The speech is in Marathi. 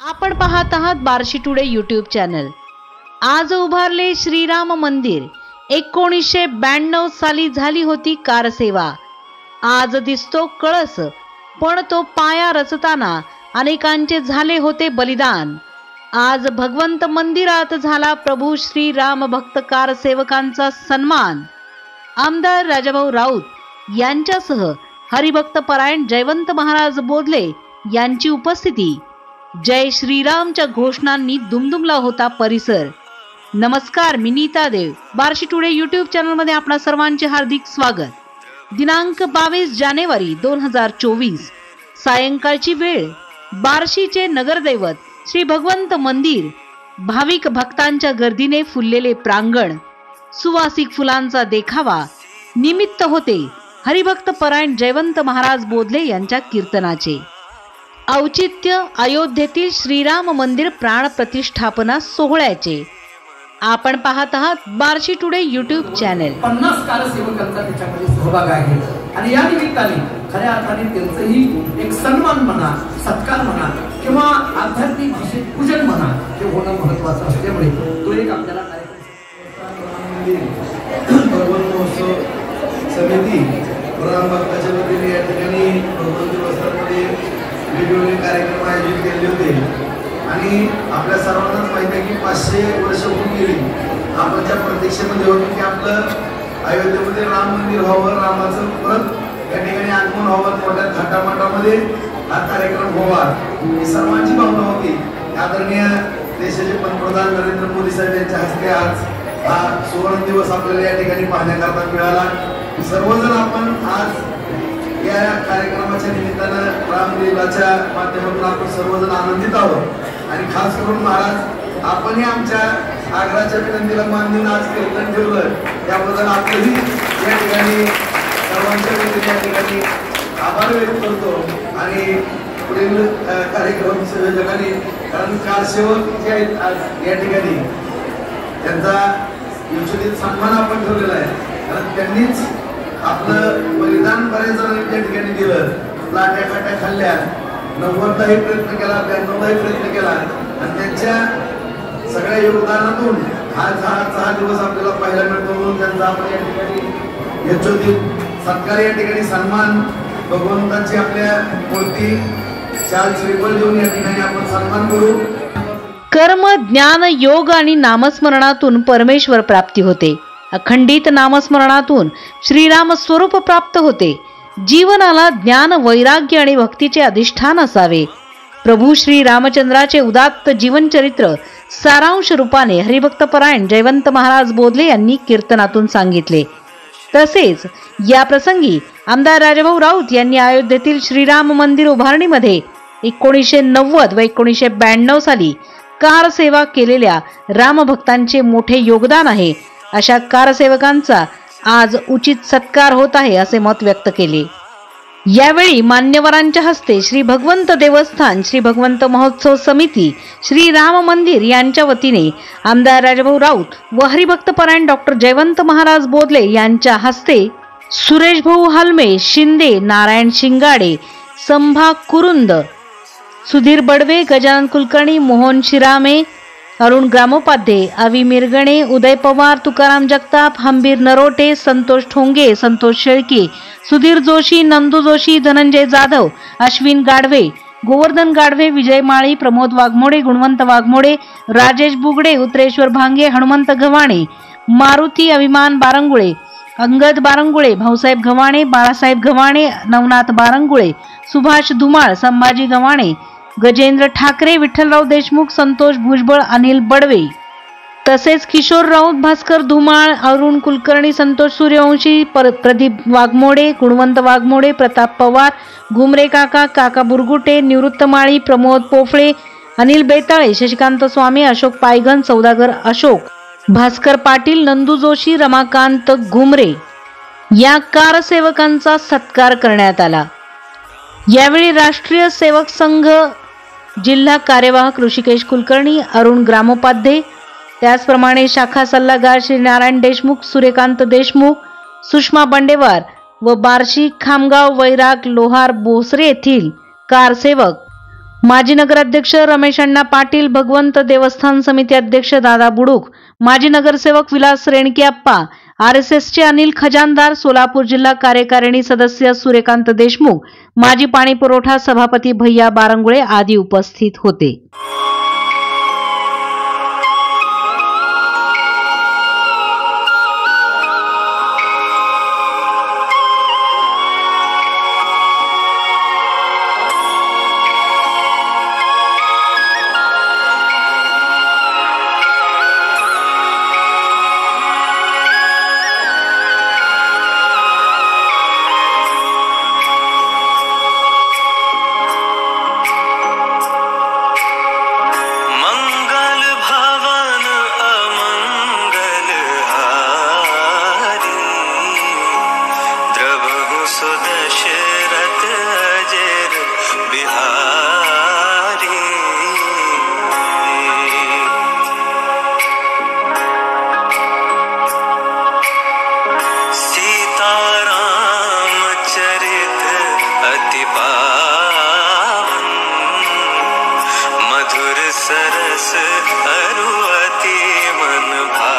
आपण पाहत आहात बार्शी टुडे यूट्यूब चॅनल। आज उभारले श्रीराम मंदिर। 1992 साली झाली होती कारसेवा। आज दिसतो कळस, पण तो पाया रचताना अनेकांचे झाले होते बलिदान। आज भगवंत मंदिरात झाला प्रभू श्री राम भक्त कारसेवकांचा सन्मान। आमदार राजाभाऊ राऊत यांच्यासह हरिभक्त परायण जयवंत महाराज बोधले यांची उपस्थिती। जय श्रीरामच्या घोषणांनी दुमदुमला होता परिसर। नमस्कार, मी नीता देव। बार्शी टुडे यूट्यूब चॅनल मध्ये आपणा सर्वांचे हार्दिक स्वागत। दिनांक 22 जानेवारी 2024 सायंकाळची वेळ। बार्शीचे नगरदैवत श्री भगवंत मंदिर, भाविक भक्तांच्या गर्दीने फुललेले प्रांगण, सुवासिक फुलांचा देखावा। निमित्त होते हरिभक्त परायण जयवंत महाराज बोधले यांच्या कीर्तनाचे। औचित्य अयोध्येतील श्रीराम मंदिर प्राण प्रतिष्ठापना सोहळ्याचे। आपण पाहत आहात बार्शी टुडे यूट्यूब चॅनल। 50 कारसेवकांचा त्याच्यामध्ये सहभाग आहे आणि या निमित्ताने खऱ्या अर्थाने त्यांचंही एक सन्मान म्हणा, सत्कार म्हणा किंवा आध्यात्मिक भाषेत पूजन म्हणा हे होणं महत्त्वाचं असल्यामुळे तो एक आपल्याला समिती राम भक्ताच्या वतीने या ठिकाणी भगवंत दिवसामध्ये वेगवेगळे कार्यक्रम आयोजित केले होते आणि आपल्या सर्वांनाच माहिती आहे की 500 वर्ष होऊन गेली। आपण ज्या प्रतीक्षेमध्ये होतो की आपलं अयोध्येमध्ये राम मंदिर व्हावं, रामाचं परत या ठिकाणी आगमन व्हावं, मोठ्या थाटामाटामध्ये हा कार्यक्रम व्हावा ही सर्वांची भावना होती। आदरणीय देशाचे पंतप्रधान नरेंद्र मोदी साहेब यांच्या हस्ते आज हा सुवर्ण दिवस आपल्याला या ठिकाणी पाहण्याकरता मिळाला। सर्वजण आपण आज या कार्यक्रमाच्या निमित्तानं रामलीलाच्या माध्यमातून आपण सर्वजण आनंदित आहोत आणि खास करून महाराज आपणही आमच्या आग्रहाच्या विनंतीला मान देऊन आज कीर्तन ठेवलं त्याबद्दल आपलंही या ठिकाणी सर्वांच्या वतीने या ठिकाणी आभार व्यक्त करतो आणि पुढील कार्यक्रम संयोजकांनी कारण कारसेवक जे आहेत आज या ठिकाणी त्यांचा योजनेत सन्मान आपण ठेवलेला आहे कारण त्यांनीच आपलं बलिदान बरेच जणांनी त्या ठिकाणी दिलं। लाट्या काट्या खाल्ल्या, 90दाही प्रयत्न केला, 92दाही प्रयत्न केला आणि त्यांच्या सगळ्या योगदानातून आज हा दिवस आपल्याला पाहायला मिळतो म्हणून त्यांचा आपण या ठिकाणी यशोदीप सत्कार या ठिकाणी सन्मान भगवंताची आपल्या मूर्ती चाल श्रीफळ देऊन या ठिकाणी आपण सन्मान करू। कर्म, ज्ञान, योग आणि नामस्मरणातून परमेश्वर प्राप्ती होते। अखंडित नामस्मरणातून श्रीराम स्वरूप प्राप्त होते। जीवनाला ज्ञान, वैराग्य आणि भक्तीचे अधिष्ठान असावे। प्रभू श्री रामचंद्राचे उदात्त जीवनचरित्र सारांश रूपाने हरिभक्त परायण जयवंत महाराज बोधले यांनी कीर्तनातून सांगितले। तसेच या प्रसंगी आमदार राजाभाऊ राऊत यांनी अयोध्येतील श्रीराम मंदिर उभारणीमध्ये 1990 व 1992 साली कारसेवा केलेल्या रामभक्तांचे मोठे योगदान आहे, अशा कारसेवकांचा आज उचित सत्कार होत आहे असे मत व्यक्त केले। यावेळी मान्यवरांच्या हस्ते श्री भगवंत देवस्थान, श्री भगवंत महोत्सव समिती, श्री राम मंदिर यांच्या वतीने आमदार राजाभाऊ राऊत व हरिभक्त परायण डॉक्टर जयवंत महाराज बोधले यांच्या हस्ते सुरेश भाऊ हलमे, शिंदे, नारायण शिंगाडे, संभा कुरुंद, सुधीर बडवे, गजानन कुलकर्णी, मोहन शिरामे, अरुण ग्रामोपाध्ये, अवी मिरगणे, उदय पवार, तुकाराम जगताप, हंबीर नरोटे, संतोष ठोंगे, संतोष शेळके, सुधीर जोशी, नंदू जोशी, धनंजय जाधव, अश्विन गाडवे, गोवर्धन गाडवे, विजय माळी, प्रमोद वाघमोडे, गुणवंत वाघमोडे, राजेश बुगडे, उत्तरेश्वर भांगे, हनुमंत गव्हाणे, मारुती अभिमान बारंगुळे, अंगद बारंगुळे, भाऊसाहेब गव्हाणे, बाळासाहेब गव्हाणे, नवनाथ बारंगुळे, सुभाष धुमाळ, संभाजी गव्हाणे, गजेंद्र ठाकरे, विठ्ठलराव देशमुख, संतोष भुजबळ, अनिल बडवे, तसेच किशोर राऊत, भास्कर धुमाळ, अरुण कुलकर्णी, संतोष सूर्यवंशी, प्रदीप वाघमोडे, गुणवंत वाघमोडे, प्रताप पवार, घुमरे काका, काका बुरगुटे, निवृत्त माळी, प्रमोद पोफळे, अनिल बेताळे, शशिकांत स्वामी, अशोक पायगन, सौदागर अशोक, भास्कर पाटील, नंदू जोशी, रमाकांत घुमरे या कारसेवकांचा सत्कार करण्यात आला। यावेळी राष्ट्रीय सेवक संघ जिल्हा कार्यवाहक ऋषिकेश कुलकर्णी, अरुण ग्रामोपाध्ये, त्याचप्रमाणे शाखा सल्लागार श्री नारायण देशमुख, सूर्यकांत देशमुख, सुषमा बंडेवार व बार्शी, खामगाव, वैराग, लोहार, बोसरे येथील कारसेवक माजी नगराध्यक्ष रमेश अण्णा पाटील, भगवंत देवस्थान समिती अध्यक्ष दादा बुडूक, माजी नगरसेवक विलास रेणकेअप्पा, RSSचे अनिल खजानदार, सोलापूर जिल्हा कार्यकारिणी सदस्य सूर्यकांत देशमुख, माजी पाणी पुरवठा सभापती भैया बारंगुळे आदी उपस्थित होते. सरस अरुअति मन भा